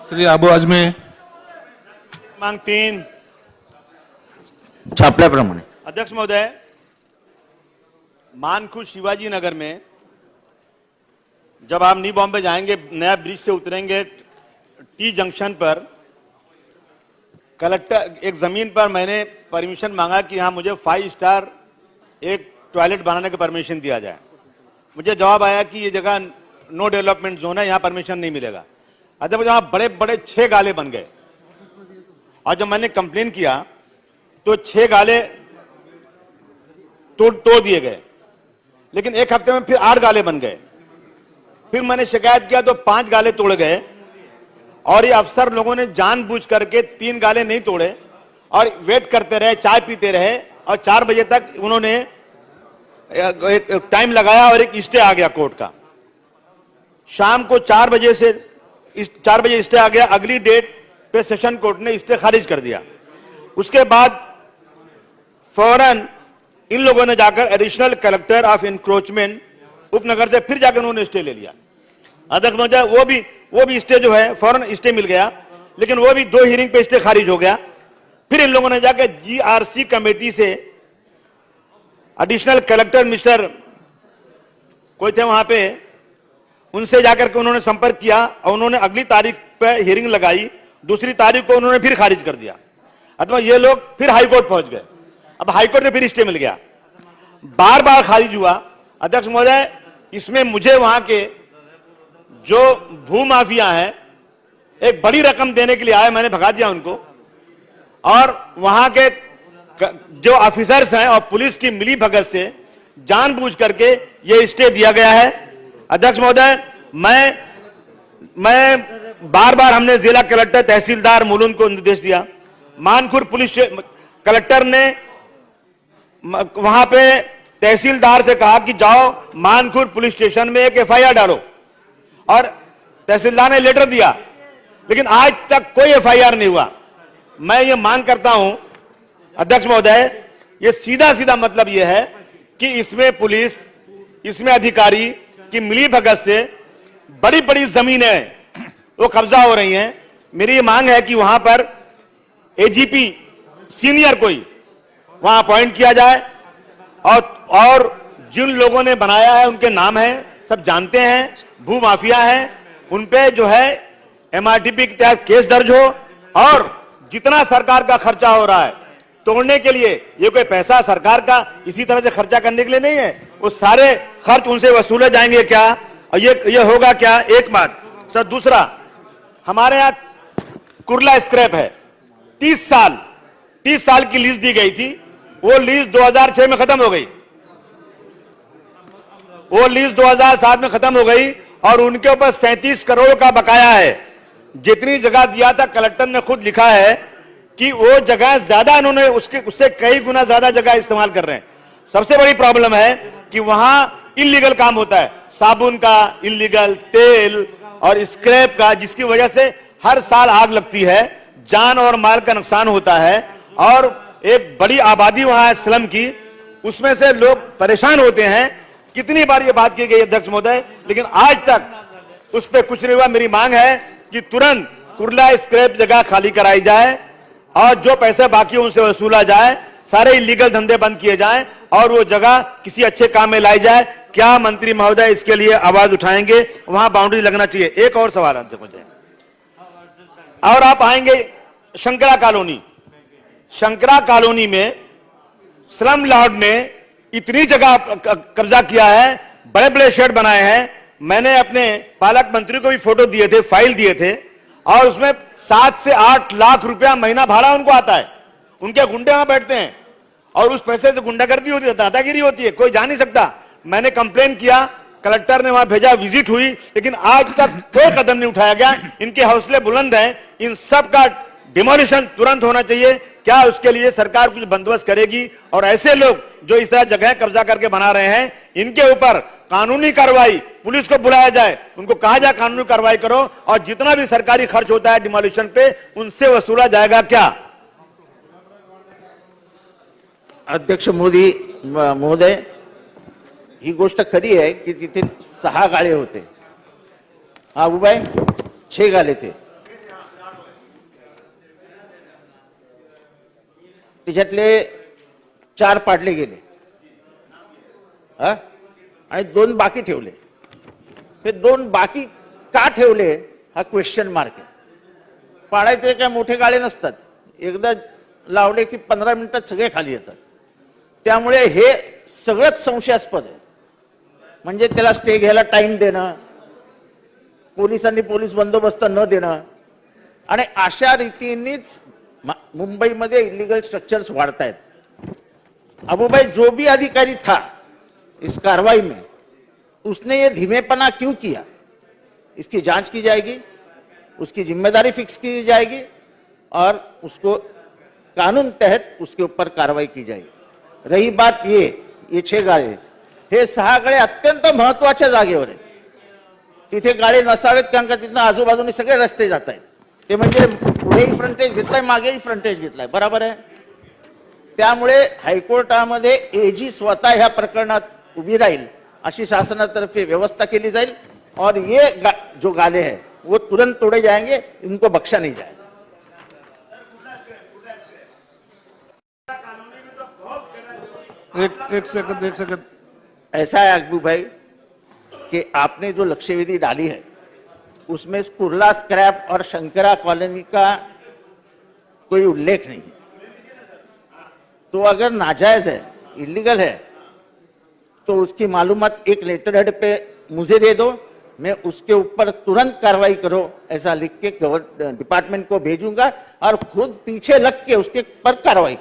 श्री अबू आजमी मांग 3 छापल्याप्रमाणे अध्यक्ष महोदय, मानखुर्द शिवाजी नगर में जब आप न्यू बॉम्बे जाएंगे, नया ब्रिज से उतरेंगे, टी जंक्शन पर कलेक्टर एक जमीन पर मैंने परमिशन मांगा कि यहाँ मुझे 5 स्टार एक टॉयलेट बनाने का परमिशन दिया जाए। मुझे जवाब आया कि ये जगह नो डेवलपमेंट जोन है, यहाँ परमिशन नहीं मिलेगा। अध्यक्ष, वहाँ बड़े बड़े 6 गाले बन गए और जब मैंने कंप्लेन किया तो 6 गाले तोड़ दिए गए, लेकिन एक हफ्ते में फिर 8 गाले बन गए। फिर मैंने शिकायत किया तो 5 गाले तोड़ गए और ये अफसर लोगों ने जानबूझ करके 3 गाले नहीं तोड़े और वेट करते रहे, चाय पीते रहे और 4 बजे तक उन्होंने टाइम लगाया और एक स्टे आ गया कोर्ट का। शाम को 4 बजे स्टे आ गया। अगली डेट पे सेशन कोर्ट ने स्टे खारिज कर दिया। उसके बाद फौरन इन लोगों ने जाकर एडिशनल कलेक्टर ऑफ इंक्रोचमेंट उपनगर से फिर जाकर उन्होंने स्टे ले लिया। अध्यक्ष महोदय, वो भी स्टे जो है फौरन स्टे मिल गया, लेकिन वो भी 2 हियरिंग पे स्टे खारिज हो गया। फिर इन लोगों ने जाकर जीआरसी कमेटी से एडिशनल कलेक्टर मिस्टर कोई थे वहां पे, उनसे जाकर के उन्होंने संपर्क किया और उन्होंने अगली तारीख पे हियरिंग लगाई। दूसरी तारीख को उन्होंने फिर खारिज कर दिया। अथवा ये लोग फिर हाईकोर्ट पहुंच गए। अब हाईकोर्ट में फिर स्टे मिल गया, बार बार खारिज हुआ। अध्यक्ष महोदय, इसमें मुझे वहां के जो भू माफिया हैं एक बड़ी रकम देने के लिए आए, मैंने भगा दिया उनको। और वहां के जो ऑफिसर्स हैं और पुलिस की मिली भगत से जानबूझ करके ये स्टे दिया गया है। अध्यक्ष महोदय, मैं बार बार हमने जिला कलेक्टर, तहसीलदार मुलुंद को निर्देश दिया। मानखुर्द पुलिस कलेक्टर ने वहां पे तहसीलदार से कहा कि जाओ मानखुर्द पुलिस स्टेशन में एक एफआईआर डालो, और तहसीलदार ने लेटर दिया, लेकिन आज तक कोई एफआईआर नहीं हुआ। मैं ये मांग करता हूं अध्यक्ष महोदय, ये सीधा सीधा मतलब ये है कि इसमें पुलिस, इसमें अधिकारी की मिली भगत से बड़ी बड़ी जमीनें वो कब्जा हो रही हैं। मेरी ये मांग है कि वहां पर एजीपी सीनियर कोई वहां अपॉइंट किया जाए और जिन लोगों ने बनाया है उनके नाम है, सब जानते हैं, भू माफिया हैं, उन पे जो है एमआरटीपी के तहत केस दर्ज हो। और जितना सरकार का खर्चा हो रहा है तोड़ने के लिए, ये कोई पैसा सरकार का इसी तरह से खर्चा करने के लिए नहीं है, वो सारे खर्च उनसे वसूले जाएंगे क्या, और ये होगा क्या? एक बात सर। दूसरा, हमारे यहां कुर्ला स्क्रैप है, 30 साल की लीज दी गई थी। वो लीज 2006 में खत्म हो गई, वो लीज 2007 में खत्म हो गई और उनके ऊपर 37 करोड़ का बकाया है। जितनी जगह दिया था, कलेक्टर ने खुद लिखा है कि वो जगह ज्यादा इन्होंने उससे कई गुना ज्यादा जगह इस्तेमाल कर रहे हैं। सबसे बड़ी प्रॉब्लम है कि वहां इल्लीगल काम होता है, साबुन का इल्लीगल, तेल और स्क्रैप का, जिसकी वजह से हर साल आग लगती है, जान और माल का नुकसान होता है। और एक बड़ी आबादी वहां है स्लम की, उसमें से लोग परेशान होते हैं। कितनी बार ये बात की गई अध्यक्ष महोदय, लेकिन आज तक उस पर कुछ नहीं हुआ। मेरी मांग है कि तुरंत कुर्ला स्क्रैप जगह खाली कराई जाए और जो पैसे बाकी उनसे वसूला जाए, सारे इलीगल धंधे बंद किए जाएं और वो जगह किसी अच्छे काम में लाई जाए। क्या मंत्री महोदय इसके लिए आवाज उठाएंगे? वहां बाउंड्री लगना चाहिए। एक और सवाल अध्यक्ष महोदय, और आप आएंगे शंकरा कॉलोनी में स्लम लॉर्ड ने इतनी जगह कब्जा किया है, बड़े बड़े शेड बनाए हैं। मैंने अपने पालक मंत्री को भी फोटो दिए थे, फाइल दिए थे, और उसमें 7 से 8 लाख रुपया महीना भाड़ा उनको आता है। उनके गुंडे वहां बैठते हैं और उस पैसे से गुंडागर्दी होती है, दादागिरी होती है, कोई जा नहीं सकता। मैंने कंप्लेन किया, कलेक्टर ने वहां भेजा, विजिट हुई, लेकिन आज तक कोई कदम नहीं उठाया गया। इनके हौसले बुलंद हैं, इन सब का डिमोलिशन तुरंत होना चाहिए। क्या उसके लिए सरकार कुछ बंदोबस्त करेगी? और ऐसे लोग जो इस तरह जगह कब्जा करके बना रहे हैं, इनके ऊपर कानूनी कार्रवाई, पुलिस को बुलाया जाए, उनको कहा जाए कानूनी कार्रवाई करो, और जितना भी सरकारी खर्च होता है डिमोलिशन पे, उनसे वसूला जाएगा क्या? अध्यक्ष महोदय, ही गोष्ट खरी आहे की तिथे 6 गाळे होते. हा उभा आहे, 6 गाळे थे. त्याच्यातले 4 पाडले गेले हा आणि 2 बाकी ठेवले. हे 2 बाकी का ठेवले हा क्वेश्चन मार्क आहे. पाडायचे काय मोठे गाळे नसतात, एकदा लावले की 15 मिनिटात सगळे खाली येतात. त्यामुळे हे सगळंच संशयास्पद आहे. म्हणजे त्याला स्टे घ्यायला टाइम देणं, पोलिसांनी पोलीस बंदोबस्त न देणं आणि अशा रीतीनेच मुंबईमध्ये इलीगल स्ट्रक्चर्स वाढत आहेत. अबू भाई जो भी अधिकारी था इस कार्रवाई में, उसने ये धीमेपना क्यों किया, इसकी जांच की जाएगी, उसकी जिम्मेदारी फिक्स की जाएगी और उसको कानून तहत उसके ऊपर कार्रवाई की जाएगी. रही बात ये 6 गाळे, हे 6 गाळे अत्यंत महत्वाच्या जागेवर आहेत. तिथे गाळे नसावेत कारण का तिथं आजूबाजूने सगळे रस्ते जात आहेत. ते म्हणजे पुढेही फ्रंटेज घेतलाय, मागेही फ्रंटेज घेतलाय, बरोबर आहे. त्यामुळे हायकोर्टामध्ये एजी स्वतः ह्या प्रकरणात उभी राहील अशी शासनातर्फे व्यवस्था केली जाईल. और ये जो गाले हैं वो तुरंत तोड़े जाएंगे, इनको बख्शा नहीं जाएगा. एक सेकंड. ऐसा है अकबू भाई कि आपने जो लक्ष्यवेधी डाली है उसमें कुर्ला स्क्रैप और शंकरा कॉलोनी का कोई उल्लेख नहीं है. तो अगर नाजायज है, इलीगल है, तो उसकी मालूमात एक लेटर हेड पे मुझे दे दो, मैं उसके ऊपर तुरंत कार्रवाई करो ऐसा लिख के डिपार्टमेंट को भेजूंगा और खुद पीछे लग के उसके पर कार्रवाई